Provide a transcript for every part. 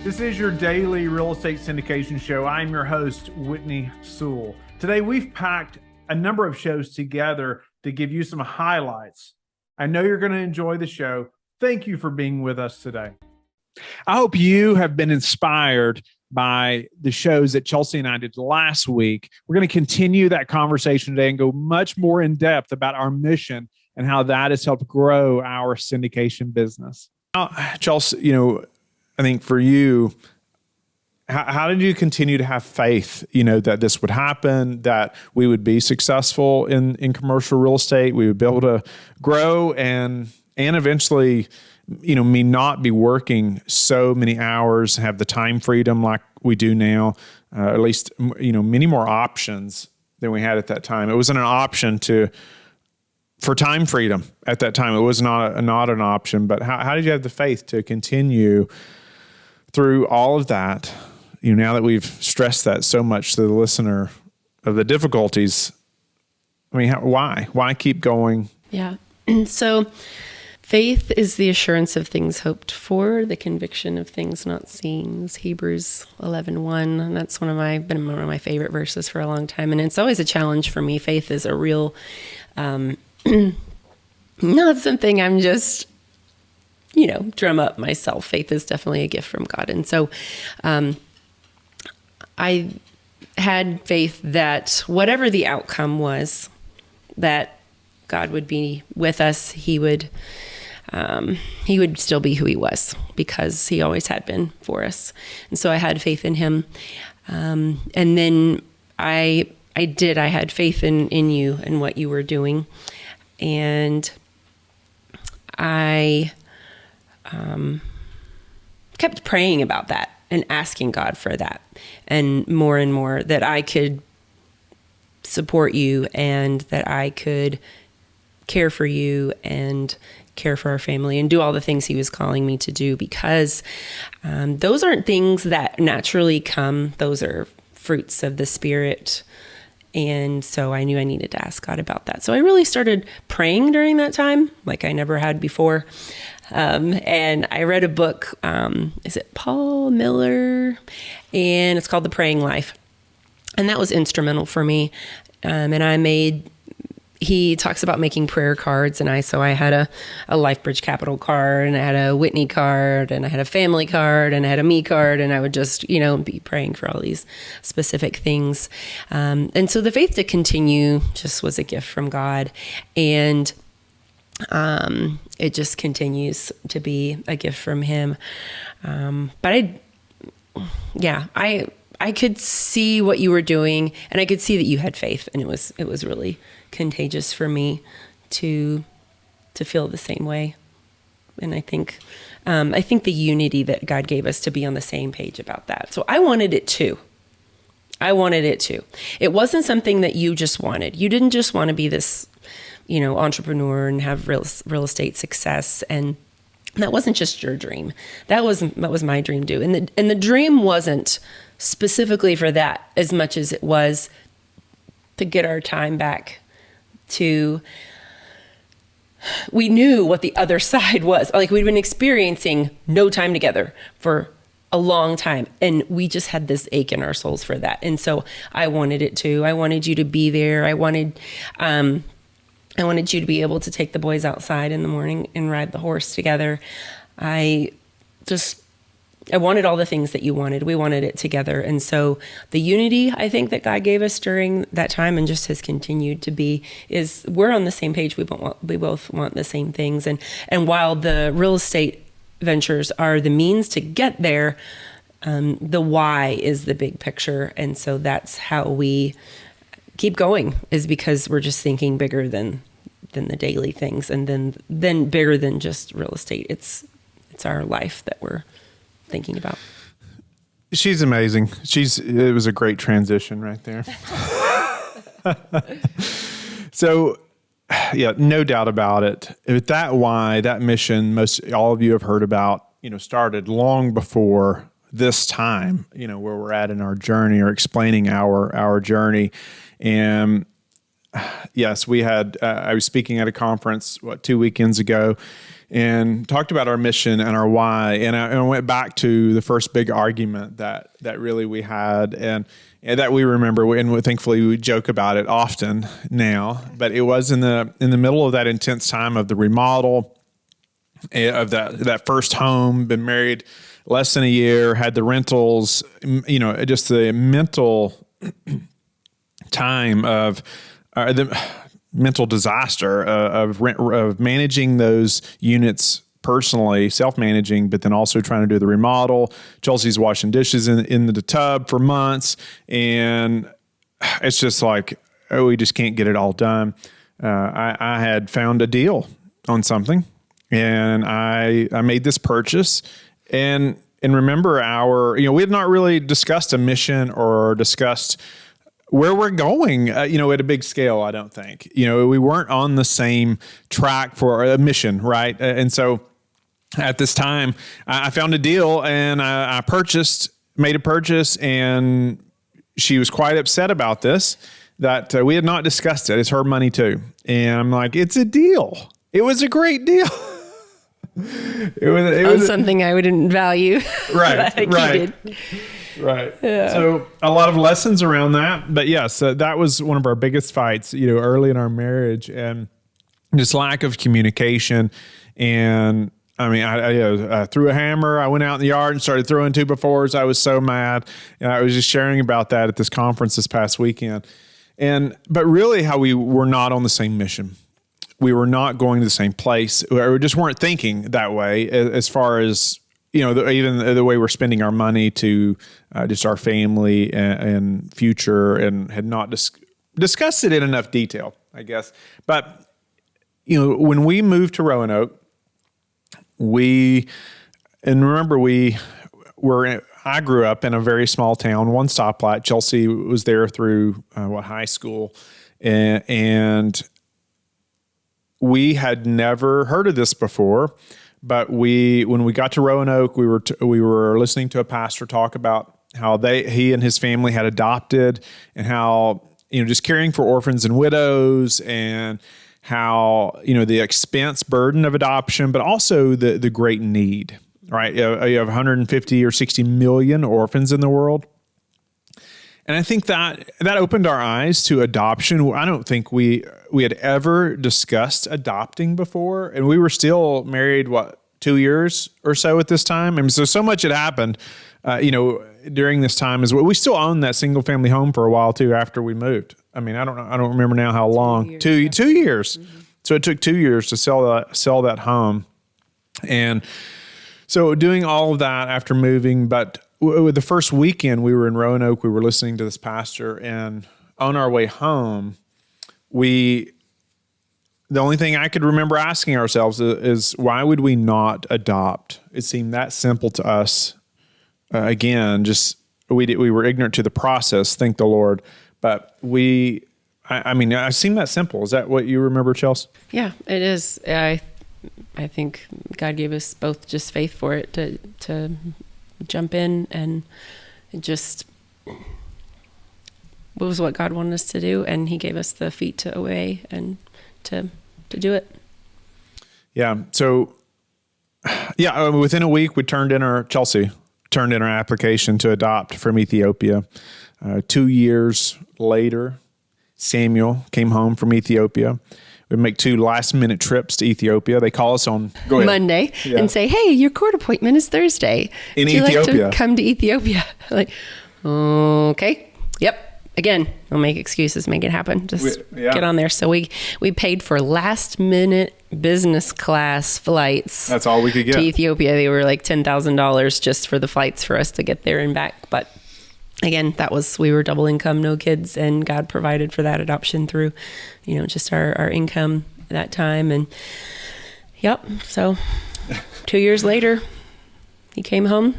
This is your daily real estate syndication show. I'm your host, Whitney, Sewell. Today, we've packed a number of shows together to give you some highlights. I know you're going to enjoy the show. Thank you for being with us today. I hope you have been inspired by the shows that Chelsea and I did last week. We're going to continue that conversation today and go much more in depth about our mission and how that has helped grow our syndication business. Chelsea, I think for you, how did you continue to have faith, that this would happen, that we would be successful in commercial real estate, we would be able to grow and eventually, me not be working so many hours, have the time freedom like we do now, at least, many more options than we had at that time. It wasn't an option for time freedom at that time. It was not an option, but how did you have the faith to continue through all of that? Now that we've stressed that so much to the listener of the difficulties, why keep going? Yeah. So faith is the assurance of things hoped for, the conviction of things not seen. It's Hebrews 11:1, and that's been one of my favorite verses for a long time. And it's always a challenge for me. Faith is a real, not something I'm just, drum up myself. Faith is definitely a gift from God. And so I had faith that whatever the outcome was, that God would be with us. He would still be who he was, because he always had been for us. And so I had faith in him. And then I had faith in you and what you were doing. And I kept praying about that and asking God for that, and more that I could support you and that I could care for you and care for our family and do all the things he was calling me to do, because those aren't things that naturally come. Those are fruits of the Spirit. And so I knew I needed to ask God about that. So I really started praying during that time like I never had before. And I read a book, is it Paul Miller? And it's called The Praying Life. And that was instrumental for me. He talks about making prayer cards, and so I had a LifeBridge Capital card, and I had a Whitney card, and I had a family card, and I had a me card, and I would just, be praying for all these specific things. And so the faith to continue just was a gift from God, and it just continues to be a gift from him. But I could see what you were doing, and I could see that you had faith, and it was really contagious for me to feel the same way. And I think the unity that God gave us to be on the same page about that. So I wanted it too. It wasn't something that you just wanted. You didn't just want to be this, entrepreneur and have real estate success. And that wasn't just your dream. That was my dream too. And the dream wasn't specifically for that as much as it was to get our time back we knew what the other side was. Like, we'd been experiencing no time together for a long time, and we just had this ache in our souls for that. And so I wanted it too. I wanted you to be there. I wanted you to be able to take the boys outside in the morning and ride the horse together. I wanted all the things that you wanted. We wanted it together. And so the unity, I think, that God gave us during that time, and just has continued to be, is we're on the same page. We both want the same things. And while the real estate ventures are the means to get there, the why is the big picture. And so that's how we keep going, is because we're just thinking bigger than the daily things, and then bigger than just real estate. It's our life that we're thinking about. She's amazing. It was a great transition right there. So, yeah, no doubt about it. That mission, all of you have heard about, started long before this time, where we're at in our journey, or explaining our journey. And yes, we had, I was speaking at a conference, 2 weekends ago, and talked about our mission and our why. And I went back to the first big argument that really we had, and that we remember, and thankfully we joke about it often now. But it was in the middle of that intense time of the remodel of that first home. Been married less than a year, had the rentals. Just the mental time of the mental disaster of managing those units personally, self-managing, but then also trying to do the remodel. Chelsea's washing dishes in the tub for months, and it's just like, we just can't get it all done. I had found a deal on something, and I made this purchase, and remember we had not really discussed a mission or discussed where we're going, at a big scale, I don't think. We weren't on the same track for a mission, right? And so at this time, I found a deal, and I made a purchase, and she was quite upset about this, that we had not discussed it. It's her money too. And I'm like, it's a deal. It was a great deal. It was something I wouldn't value. Right, right. Right. Yeah. So a lot of lessons around that. But yes, that was one of our biggest fights, early in our marriage, and just lack of communication. And I mean, I threw a hammer. I went out in the yard and started throwing 2x4s. I was so mad. And I was just sharing about that at this conference this past weekend. But really how we were not on the same mission. We were not going to the same place. We just weren't thinking that way as far as, even the way we're spending our money to just our family and future, and had not discussed it in enough detail, I guess. But, when we moved to Roanoke, I grew up in a very small town, one stoplight. Chelsea was there through high school, and we had never heard of this before. But when we got to Roanoke, we were listening to a pastor talk about how he and his family had adopted, and how just caring for orphans and widows, and how the expense burden of adoption, but also the great need. Right, you have 150 or 60 million orphans in the world. And I think that opened our eyes to adoption. I don't think we had ever discussed adopting before, and we were still married, 2 years or so at this time. And so much had happened, during this time as well. We still owned that single family home for a while too after we moved. I mean, I don't remember now how long. 2 years. Mm-hmm. So it took 2 years to sell that home, and so doing all of that after moving. But with the first weekend we were in Roanoke, we were listening to this pastor, and on our way home, the only thing I could remember asking ourselves is why would we not adopt? It seemed that simple to us. Again, just we were ignorant to the process, thank the Lord. But I mean, it seemed that simple. Is that what you remember, Chelsea? Yeah, it is. I think God gave us both just faith for it to jump in, and just what was what God wanted us to do, and He gave us the feet to obey and to do it. Yeah. So, within a week, Chelsea turned in our application to adopt from Ethiopia. 2 years later, Samuel came home from Ethiopia. We make 2 last-minute trips to Ethiopia. They call us on Monday and say, "Hey, your court appointment is Thursday. In Would you Ethiopia. like to come to Ethiopia?" Like, okay, yep. Again, I'll make excuses, make it happen. Just get on there. So we paid for last-minute business class flights. That's all we could get to Ethiopia. They were like $10,000 just for the flights for us to get there and back. But again, we were double income, no kids, and God provided for that adoption through, just our income at that time. And so 2 years later, he came home.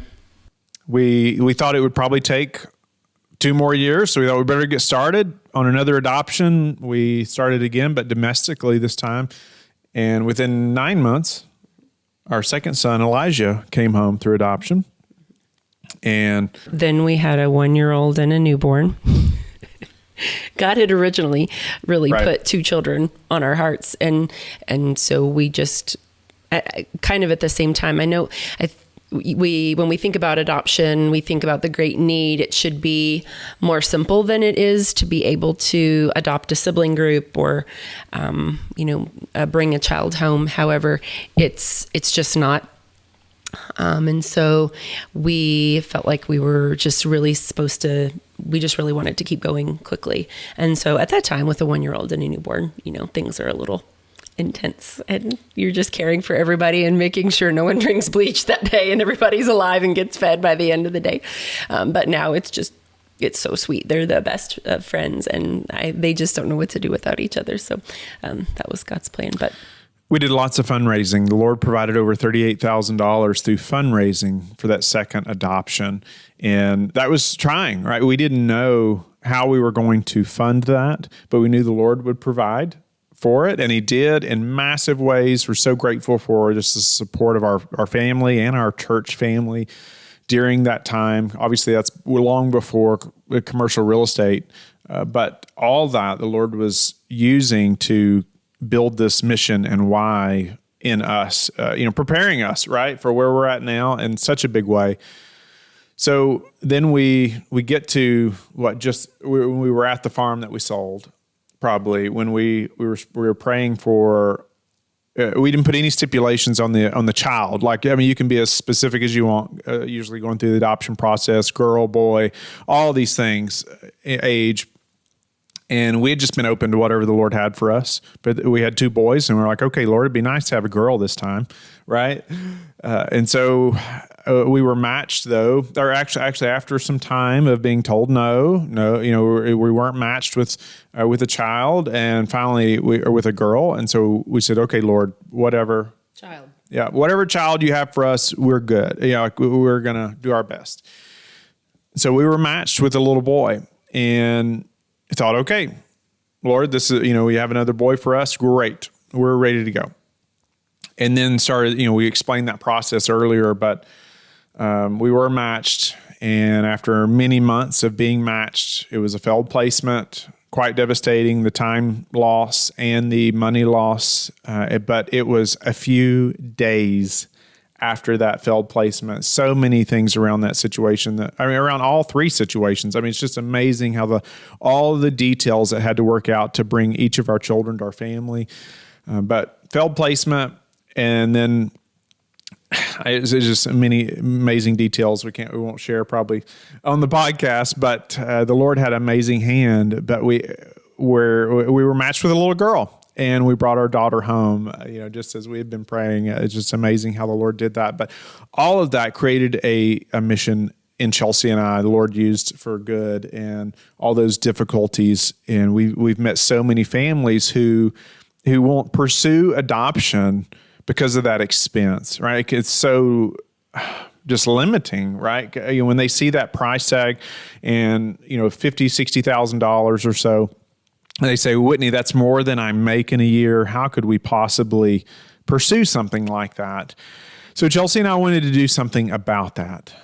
We thought it would probably take 2 more years, so we thought we better get started on another adoption. We started again, but domestically this time. And within 9 months, our second son, Elijah, came home through adoption. And then we had a 1-year-old and a newborn. God had originally really Right. put 2 children on our hearts. And so we just kind of at the same time, I know when we think about adoption, we think about the great need. It should be more simple than it is to be able to adopt a sibling group or, bring a child home. However, it's just not. And so we felt like we were just really we just really wanted to keep going quickly. And so at that time with a 1-year-old and a newborn, things are a little intense and you're just caring for everybody and making sure no one drinks bleach that day and everybody's alive and gets fed by the end of the day. But now it's so sweet. They're the best of friends and they just don't know what to do without each other. So that was God's plan. But we did lots of fundraising. The Lord provided over $38,000 through fundraising for that second adoption. And that was trying, right? We didn't know how we were going to fund that, but we knew the Lord would provide for it. And he did in massive ways. We're so grateful for just the support of our family and our church family during that time. Obviously, that's long before commercial real estate. But all that the Lord was using to build this mission and why in us, preparing us, right, for where we're at now in such a big way. So then we get to when we were at the farm that we sold, probably when we were praying for, we didn't put any stipulations on the child. You can be as specific as you want, usually going through the adoption process, girl, boy, all these things, age. And we had just been open to whatever the Lord had for us. But we had 2 boys, and we're like, okay, Lord, it'd be nice to have a girl this time, right? And so we were matched, though. Or actually, after some time of being told no, we weren't matched with a child, and finally with a girl. And so we said, okay, Lord, whatever child, whatever child you have for us, we're good. We're gonna do our best. So we were matched with a little boy, and I thought, okay, Lord, this is, we have another boy for us. Great. We're ready to go. And then started, we explained that process earlier, but we were matched. And after many months of being matched, it was a failed placement, quite devastating, the time loss and the money loss. But it was a few days after that failed placement. So many things around that situation around all 3 situations. It's just amazing how all the details that had to work out to bring each of our children to our family. But failed placement, and then it's just many amazing details we won't share probably on the podcast, but the Lord had an amazing hand. But we were matched with a little girl. And we brought our daughter home, just as we had been praying. It's just amazing how the Lord did that. But all of that created a mission in Chelsea and I, the Lord used for good, and all those difficulties. And we've met so many families who won't pursue adoption because of that expense, right? It's so just limiting, right? When they see that price tag and, $50,000, $60,000 or so, they say, Whitney, that's more than I make in a year. How could we possibly pursue something like that? So Chelsea and I wanted to do something about that.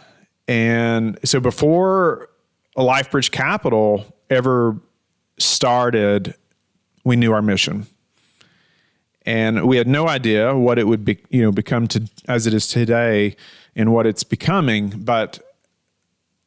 And so before LifeBridge Capital ever started, we knew our mission. And we had no idea what it would be, become as it is today and what it's becoming. But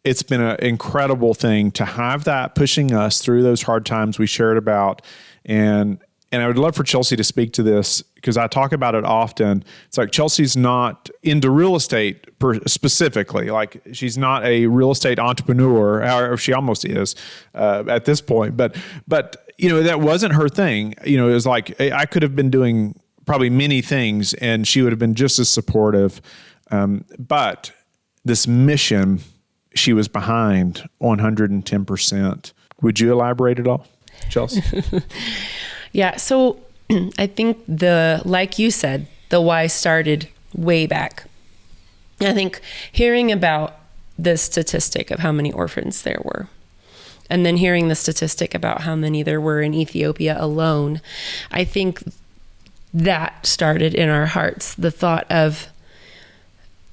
it's been an incredible thing to have that pushing us through those hard times we shared about. And I would love for Chelsea to speak to this because I talk about it often. It's like Chelsea's not into real estate specifically. Like she's not a real estate entrepreneur, or she almost is at this point. But that wasn't her thing. It was like I could have been doing probably many things and she would have been just as supportive. But this mission, she was behind 110%. Would you elaborate at all, Chelsea? Yeah. So I think like you said, the why started way back. I think hearing about the statistic of how many orphans there were, and then hearing the statistic about how many there were in Ethiopia alone, I think that started in our hearts the thought of,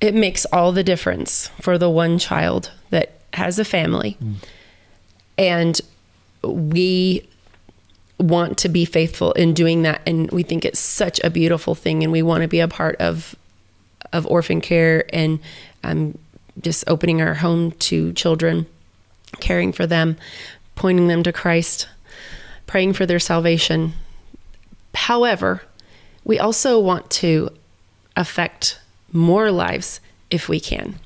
it makes all the difference for the one child that has a family. And we want to be faithful in doing that. And we think it's such a beautiful thing. And we want to be a part of orphan care and just opening our home to children, caring for them, pointing them to Christ, praying for their salvation. However, we also want to affect more lives if we can.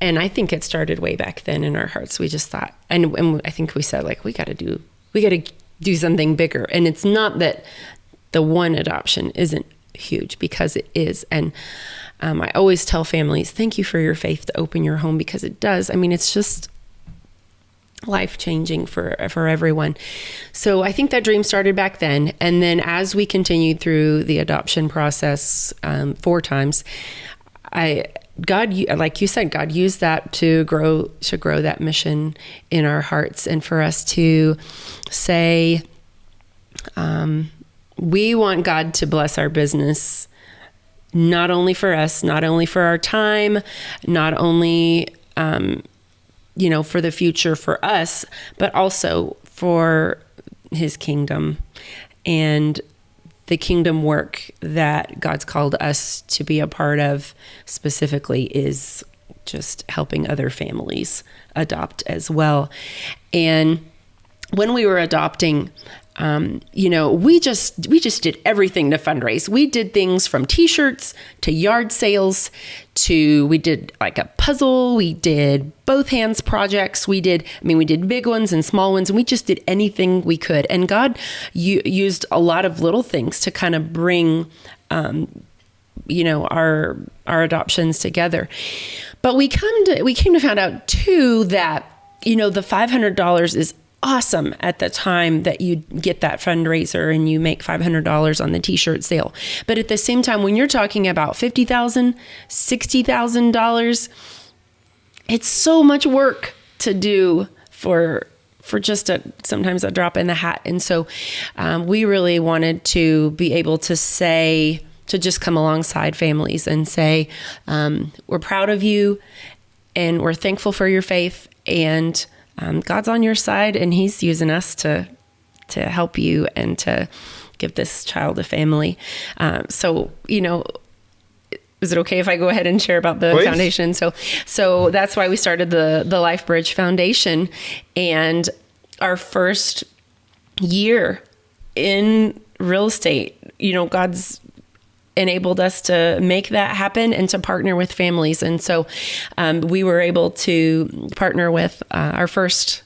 And I think it started way back then in our hearts. We just thought, and I think we said, like, we got to do something bigger. And it's not that the one adoption isn't huge, because it is. And I always tell families, thank you for your faith to open your home, because it does. I mean, it's just life-changing for everyone. So I think that dream started back then. And then as we continued through the adoption process 4 times, God, like you said, God used that to grow that mission in our hearts, and for us to say, we want God to bless our business, not only for us, not only for our time, not only, for the future for us, but also for his kingdom and the kingdom work that God's called us to be a part of specifically is just helping other families adopt as well. And when we were adopting, we just did everything to fundraise. We did things from t-shirts to yard sales we did like a puzzle. We did both hands projects. We did big ones and small ones, and we just did anything we could. And God used a lot of little things to kind of bring, our adoptions together. But we came to find out too that, the $500 is awesome at the time that you get that fundraiser and you make $500 on the t-shirt sale. But at the same time, when you're talking about $50,000, $60,000, it's so much work to do for just sometimes a drop in the hat. And so we really wanted to be able to just come alongside families and say, we're proud of you and we're thankful for your faith, and God's on your side, and he's using us to help you and to give this child a family. So, is it okay if I go ahead and share about the Please. Foundation? So that's why we started the Life Bridge Foundation. And our first year in real estate, God's enabled us to make that happen and to partner with families. And so we were able to partner with our first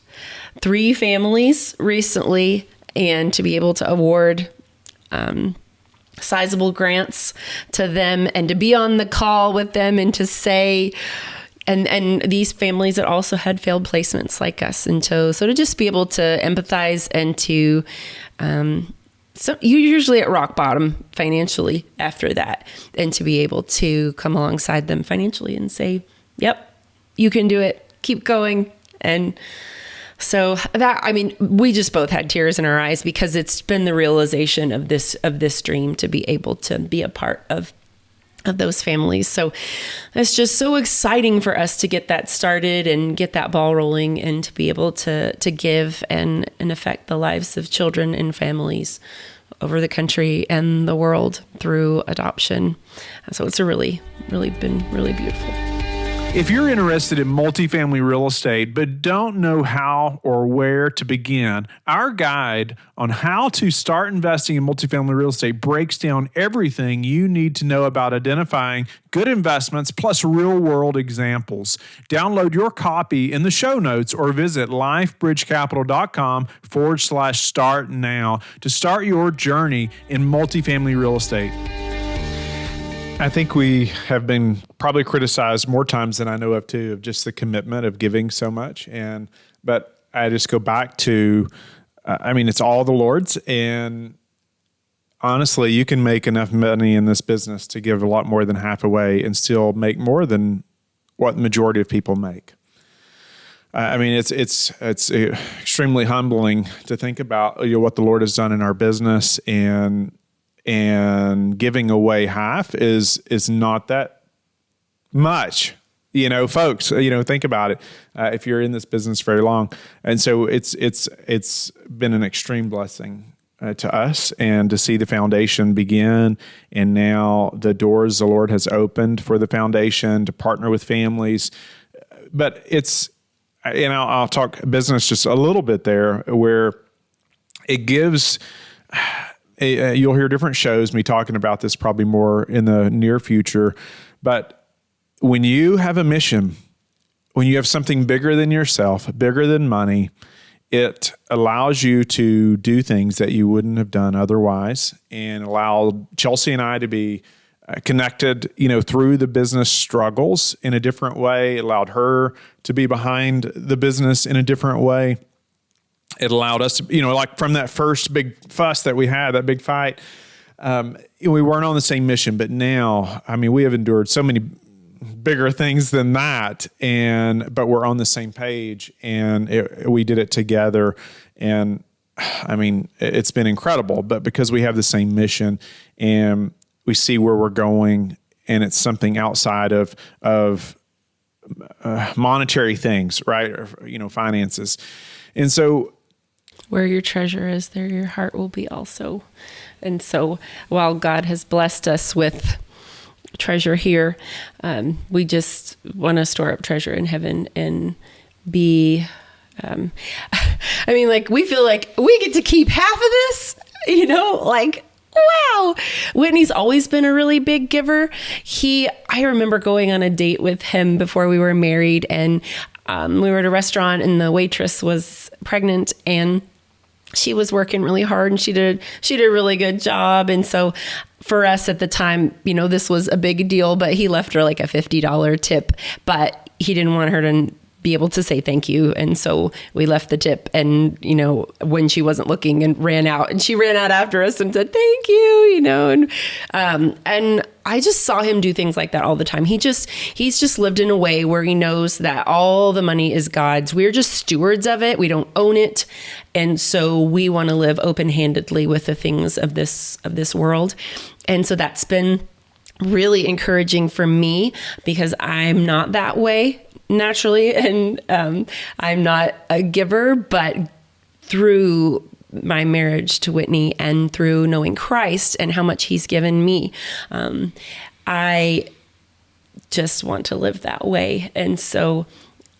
3 families recently, and to be able to award sizable grants to them, and to be on the call with them, and to say, and these families that also had failed placements like us. And so to just be able to empathize and to, so you're usually at rock bottom financially after that, and to be able to come alongside them financially and say, yep, you can do it, keep going. And so we just both had tears in our eyes, because it's been the realization of this dream to be able to be a part of those families. So it's just so exciting for us to get that started and get that ball rolling, and to be able to give and affect the lives of children and families over the country and the world through adoption. So it's been really beautiful. If you're interested in multifamily real estate but don't know how or where to begin, our guide on how to start investing in multifamily real estate breaks down everything you need to know about identifying good investments plus real-world examples. Download your copy in the show notes or visit lifebridgecapital.com/start now to start your journey in multifamily real estate. I think we have been probably criticized more times than I know of too, of just the commitment of giving so much. But I just go back to, it's all the Lord's. And honestly, you can make enough money in this business to give a lot more than half away and still make more than what the majority of people make. It's extremely humbling to think about what the Lord has done in our business, and giving away half is not that much, folks, think about it. If you're in this business very long. And so it's been an extreme blessing to us, and to see the foundation begin. And now the doors the Lord has opened for the foundation to partner with families. But it's, I'll talk business just a little bit there, where it gives, you'll hear different shows, me talking about this probably more in the near future. But when you have a mission, when you have something bigger than yourself, bigger than money, it allows you to do things that you wouldn't have done otherwise, and allow Chelsea and I to be connected, through the business struggles in a different way. It allowed her to be behind the business in a different way. It allowed us to, like from that first big fuss that we had, that big fight, we weren't on the same mission. But now, we have endured so many bigger things than that, but we're on the same page, and we did it together. And it's been incredible, but because we have the same mission and we see where we're going, and it's something outside of monetary things, right? Or, finances. And so where your treasure is, there your heart will be also. And so while God has blessed us with treasure here, we just want to store up treasure in heaven and be, we feel like we get to keep half of this, wow. Whitney's always been a really big giver. I remember going on a date with him before we were married, and we were at a restaurant, and the waitress was pregnant, and she was working really hard, and she did a really good job. And so for us at the time, this was a big deal, but he left her like a $50 tip, but he didn't want her to be able to say thank you. And so we left the tip, and, when she wasn't looking, and ran out, and she ran out after us and said, thank you, and I just saw him do things like that all the time. He's just lived in a way where he knows that all the money is God's. We're just stewards of it. We don't own it. And so we want to live open-handedly with the things of this world. And so that's been really encouraging for me, because I'm not that way naturally, and I'm not a giver, but through my marriage to Whitney and through knowing Christ and how much he's given me, I just want to live that way. And so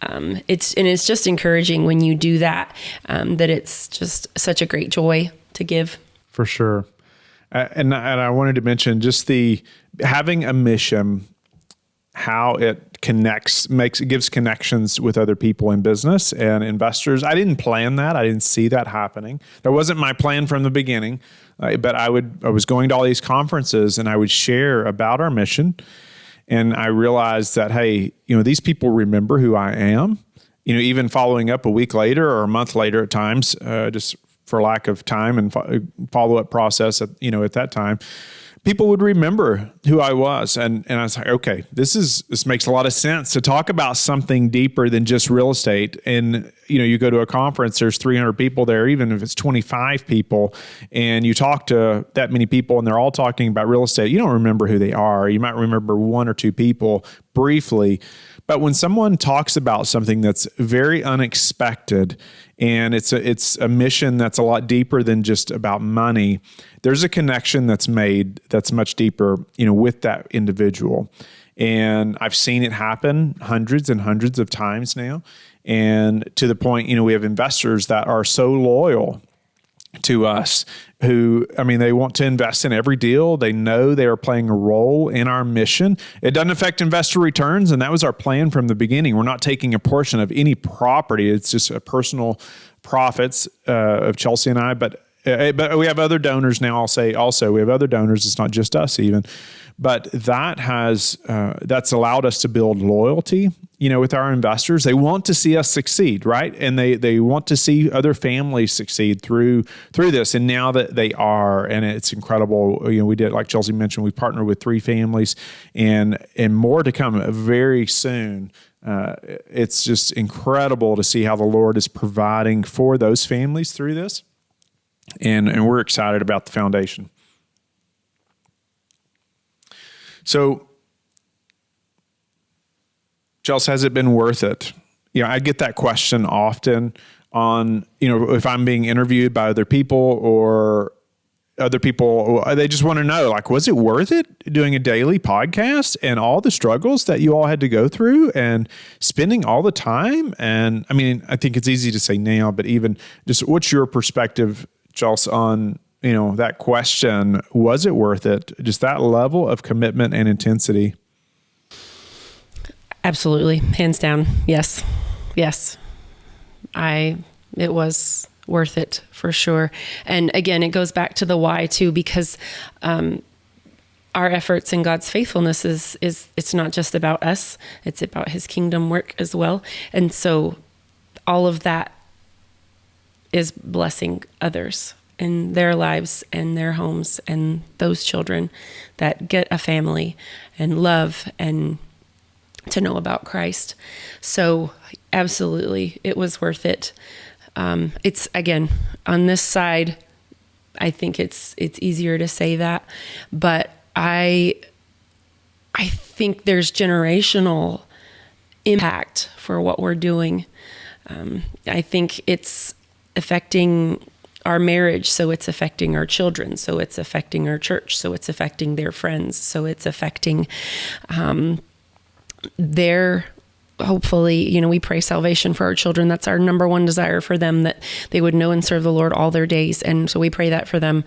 it's just encouraging when you do that, that it's just such a great joy to give. For sure. And I wanted to mention just having a mission, how it gives connections with other people in business and investors. I didn't plan that. I didn't see that happening. That wasn't my plan from the beginning. But I was going to all these conferences, and I would share about our mission. And I realized that, hey, these people remember who I am, even following up a week later or a month later at times, just for lack of time and follow-up process at that time. People would remember who I was. And I was like, okay, this makes a lot of sense to talk about something deeper than just real estate. And, you go to a conference, there's 300 people there, even if it's 25 people, and you talk to that many people and they're all talking about real estate. You don't remember who they are. You might remember one or two people briefly. But when someone talks about something that's very unexpected, and it's a mission that's a lot deeper than just about money, there's a connection that's made that's much deeper, with that individual. And I've seen it happen hundreds and hundreds of times now. And to the point, we have investors that are so loyal to us who, they want to invest in every deal. They know they are playing a role in our mission. It doesn't affect investor returns, and that was our plan from the beginning. We're not taking a portion of any property. It's just a personal profits of Chelsea and I. But we have other donors now. I'll say also we have other donors. It's not just us even. But that's allowed us to build loyalty, with our investors. They want to see us succeed, right? And they want to see other families succeed through this. And now that they are, and it's incredible. We did, like Chelsea mentioned, we partnered with 3 families, and more to come very soon. It's just incredible to see how the Lord is providing for those families through this. And we're excited about the foundation. So Chelsea, has it been worth it? I get that question often on, if I'm being interviewed by other people, or other people, they just want to know, like, was it worth it doing a daily podcast and all the struggles that you all had to go through and spending all the time? And I mean, I think it's easy to say now, but even just what's your perspective, Chelsea, on, that question? Was it worth it? Just that level of commitment and intensity. Absolutely. Hands down. Yes. It was worth it for sure. And again, it goes back to the why too, because our efforts and God's faithfulness is it's not just about us, it's about his kingdom work as well. And so all of that is blessing others in their lives and their homes, and those children that get a family and love and to know about Christ. So absolutely, it was worth it. It's, again, on this side, I think it's easier to say that, but I think there's generational impact for what we're doing. I think it's affecting our marriage, so it's affecting our children, so it's affecting our church, so it's affecting their friends, so it's affecting their, hopefully, we pray salvation for our children. That's our number one desire for them, that they would know and serve the Lord all their days. And so we pray that for them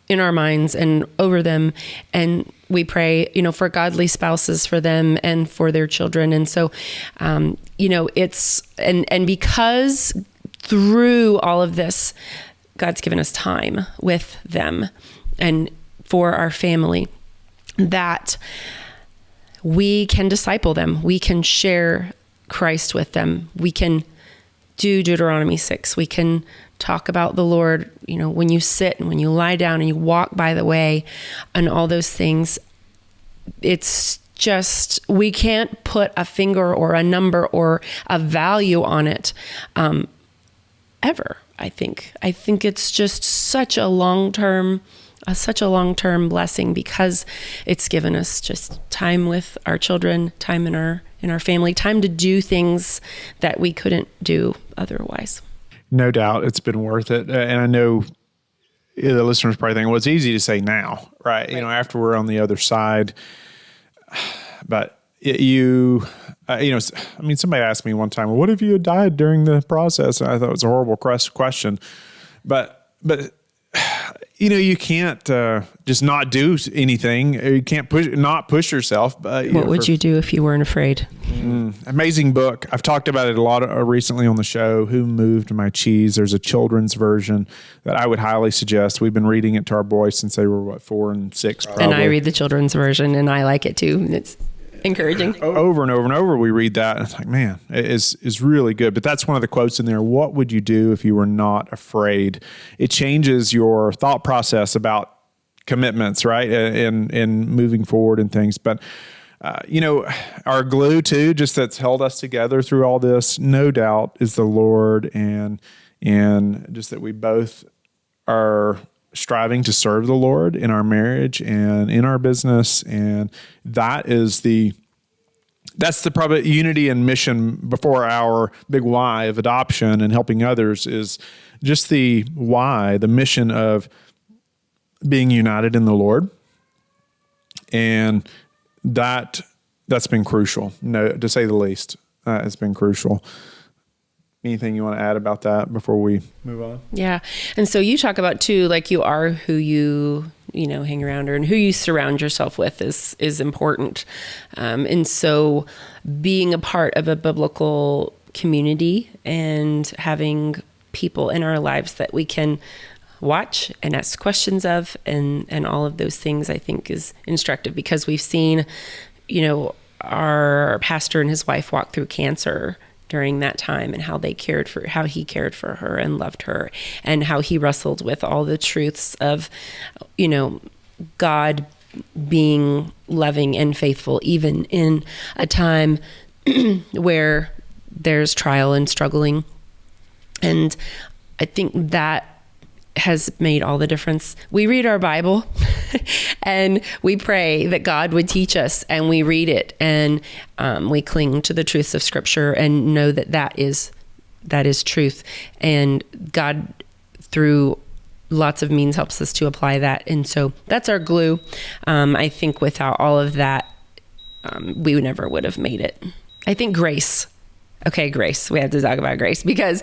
in our minds and over them. And we pray, for godly spouses for them and for their children. And so, it's, and because through all of this, God's given us time with them and for our family, that we can disciple them. We can share Christ with them. We can do Deuteronomy 6. We can talk about the Lord, when you sit and when you lie down and you walk by the way and all those things. It's just, we can't put a finger or a number or a value on it ever, I think. I think it's just such a long-term blessing, because it's given us just time with our children, time in our family, time to do things that we couldn't do otherwise. No doubt it's been worth it. And I know the listeners probably think, well, it's easy to say now, right? After we're on the other side. But somebody asked me one time, well, what if you had died during the process? And I thought it was a horrible question. But you can't just not do anything. You can't push yourself. What would you do if you weren't afraid? Amazing book. I've talked about it a lot recently on the show. Who Moved My Cheese? There's a children's version that I would highly suggest. We've been reading it to our boys since they were 4 and 6. Probably. And I read the children's version, and I like it too. It's encouraging. Over and over and over, we read that, and it's like, man, it is really good. But that's one of the quotes in there. What would you do if you were not afraid? It changes your thought process about commitments, right? And moving forward and things. But, our glue too, just that's held us together through all this, no doubt, is the Lord, and just that we both are striving to serve the Lord in our marriage and in our business. And that's the probably unity and mission before our big why of adoption and helping others, is just the why, the mission of being united in the Lord. And that's been crucial, to say the least. It's been crucial. Anything you want to add about that before we move on? Yeah. And so you talk about too, like, you are who you hang around, and who you surround yourself with is important. And so being a part of a biblical community and having people in our lives that we can watch and ask questions of and all of those things, I think is instructive, because we've seen, our pastor and his wife walk through cancer during that time, and how he cared for her and loved her, and how he wrestled with all the truths of, God being loving and faithful, even in a time where there's trial and struggling. And I think that has made all the difference. We read our Bible and we pray that God would teach us, and we read it, and we cling to the truths of Scripture and know that that is truth. And God, through lots of means, helps us to apply that. And so that's our glue. I think without all of that, we never would have made it. I think grace. Okay, grace. We have to talk about grace because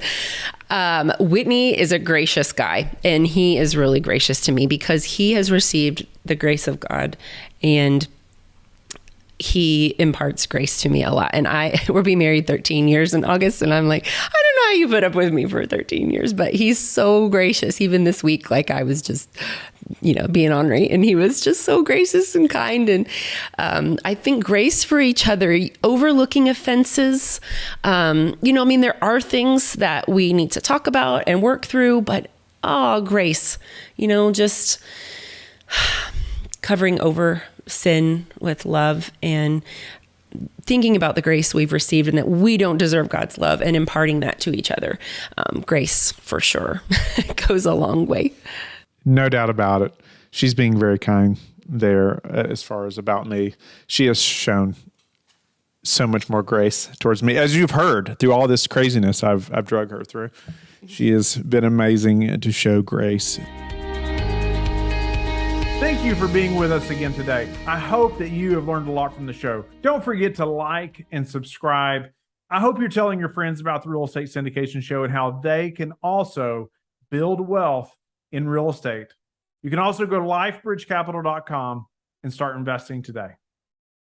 Whitney is a gracious guy, and he is really gracious to me because he has received the grace of God, and he imparts grace to me a lot. And we're being married 13 years in August, and I'm like, I don't know how you put up with me for 13 years, but he's so gracious. Even this week, like I was just, being ornery, and he was just so gracious and kind. And I think grace for each other, overlooking offenses. There are things that we need to talk about and work through, but grace, just covering over sin with love and thinking about the grace we've received and that we don't deserve God's love and imparting that to each other. Grace, for sure, goes a long way. No doubt about it. She's being very kind there as far as about me. She has shown so much more grace towards me. As you've heard through all this craziness I've drug her through. She has been amazing to show grace. Thank you for being with us again today. I hope that you have learned a lot from the show. Don't forget to like and subscribe. I hope you're telling your friends about the Real Estate Syndication Show and how they can also build wealth in real estate. You can also go to lifebridgecapital.com and start investing today.